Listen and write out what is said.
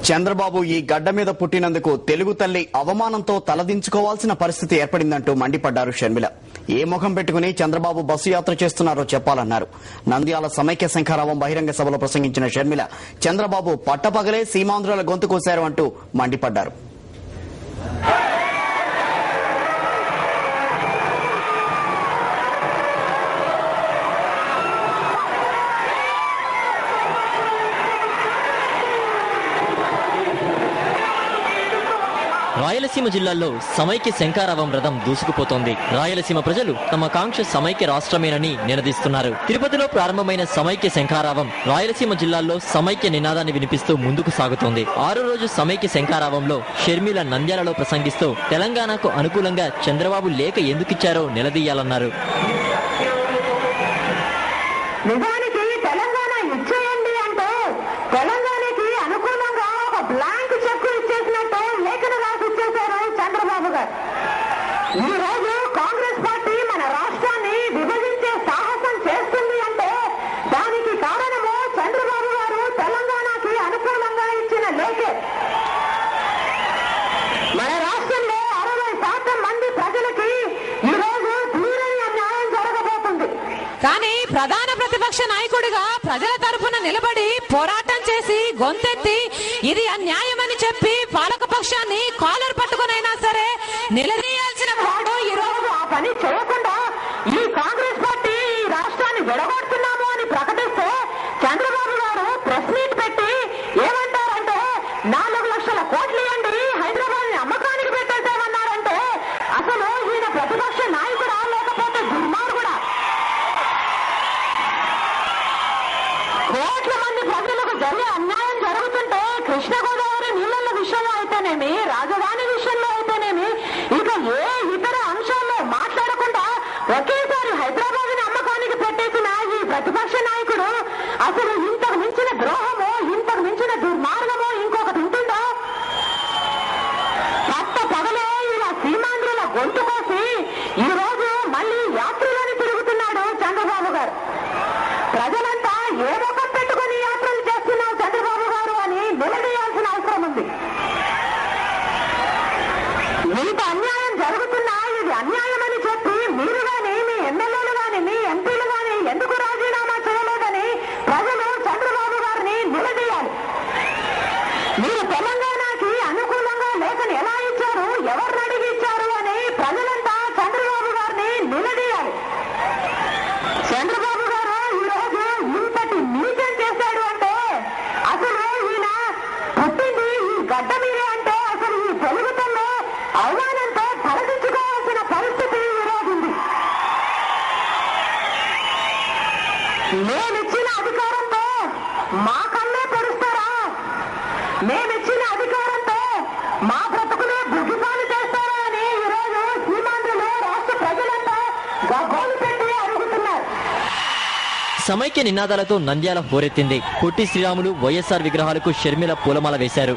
చంద్రబాబు ఈ గడ్డ మీద పుట్టినందుకు తెలుగు తల్లి అవమానంతో తలదించుకోవాల్సిన పరిస్థితి ఏర్పడిందంటూ మండిపడ్డారు షర్మిల. ఏ ముఖం పెట్టుకుని చంద్రబాబు బస్సు యాత్ర చేస్తున్నారో చెప్పాలన్నారు. నంద్యాల సమైక్య శంఖారావం బహిరంగ సభలో ప్రసంగించిన షర్మిల చంద్రబాబు పట్టపగలే సీమాంధ్రుల గొంతు కోశారు అంటూ మండిపడ్డారు. రాయలసీమ జిల్లాల్లో సమైక్య శంఖారావం రథం దూసుకుపోతోంది. రాయలసీమ ప్రజలు తమ కాంక్ష సమైక్య రాష్ట్రమేనని నినదిస్తున్నారు. తిరుపతిలో ప్రారంభమైన సమైక్య శంఖారావం రాయలసీమ జిల్లాల్లో సమైక్య నినాదాన్ని వినిపిస్తూ ముందుకు సాగుతోంది. 6వ రోజు సమైక్య శంఖారావంలో షర్మిల నంద్యాలలో ప్రసంగిస్తూ తెలంగాణకు అనుకూలంగా చంద్రబాబు లేఖ ఎందుకిచ్చారో నిలదీయాలన్నారు. ఈ రోజు కాంగ్రెస్ పార్టీ మన రాష్ట్రాన్ని విభజించే సాహసం చేస్తుంది అంటే దానికి కారణము చంద్రబాబు గారు తెలంగాణకి అనుకూలంగా ఇచ్చిన లేఖే. మన రాష్ట్రంలో 60% మంది ప్రజలకి ఈ రోజు తీరని అన్యాయం జరగబోతుంది. కానీ ప్రధాన ప్రతిపక్ష నాయకుడిగా ప్రజల తరఫున నిలబడి పోరాటం చేసి గొంతెత్తి ఇది అన్యాయమని చెప్పి పాలకపక్షాన్ని కాలర్ పట్టుకునైనా సరే నిలదీయాల్సిన వాడు ఈ రోజు ఆ పని చేయకుండా ఈ కాంగ్రెస్ పార్టీ ఈ రాష్ట్రాన్ని విడగొడుతున్నాము అని ప్రకటిస్తే చంద్రబాబు గారు ప్రెస్ మీట్ పెట్టి ఏమంటారంటే 4 లక్షల కోట్లు ఇవ్వండి హైదరాబాద్ ని అమ్మకానికి పెట్టేసామన్నారంటే అసలు ఈయన ప్రతిపక్ష నాయకుడా లేకపోతే దుర్మార్గుడా? కోట్ల మంది ప్రజలకు జరిగే అన్యాయం జరుగుతుంటే కృష్ణ గోదావరి నీళ్ల విషయంలో అయితేనేమి రాజధాని విషయంలో అయితేనేమి ఇక ఏ ఇతర అంశాల్లో మాట్లాడకుండా ఒకేసారి హైదరాబాద్ ని అమ్మకానికి పెట్టేసిన ఈ ప్రతిపక్ష నాయకుడు అసలు ఇంతకు మించిన ద్రోహమో ఇంతకు మించిన దుర్మార్గమో ఇంకొకటి ఉంటుందో? పట్ట పగలే ఇలా సీమాంధ్రుల గొంతు కోసి ఈ రోజు మళ్ళీ యాత్రలని తిరుగుతున్నాడు చంద్రబాబు గారు. ప్రజలంతా ఏ ముఖం పెట్టుకుని యాత్రలు చేస్తున్నారు చంద్రబాబు గారు అని నిలదీయాల్సిన అవసరం ఉంది. ఇంత అన్యాయం జరుగుతున్నా ఇది అన్యాయం అని చెప్పి మీరు గాని మీ ఎమ్మెల్యేలు గాని మీ ఎంపీలు గాని ఎందుకు రాజీనామా చేయలేదని ప్రజలు చంద్రబాబు గారిని నిలదీయాలి. మీరు తెలంగాణకి అనుకూలంగా లేఖను ఎలా ఇచ్చారు, ఎవరిని అడిగి ఇచ్చారు అని ప్రజలంతా చంద్రబాబు గారిని నిలదీయాలి. చంద్రబాబు గారు ఈ రోజు ఇంతటి నీచం చేశాడు అంటే అసలు ఈయన పుట్టింది ఈ గడ్డ మీరే అంటే అసలు ఈ తెలుగుతల్లో అవమానంతో తలదించుకోవాల్సిన పరిస్థితి ఈ రోజు ఉంది. మేమిచ్చిన అధికారంతో మా కన్నే పొడుస్తారా? మేమిచ్చిన అధికారంతో మా బ్రతుకునే బుగ్గిపాలు చేస్తారా అని ఈ రోజు సీమాంధ్రులు రాష్ట్ర ప్రజలంతా గగ్గోలు పెట్టి అడుగుతున్నారు. సమైక్య నినాదాలతో నంద్యాల హోరెత్తింది. పొట్టి శ్రీరాములు వైఎస్ఆర్ విగ్రహాలకు షర్మిల పూలమాల వేశారు.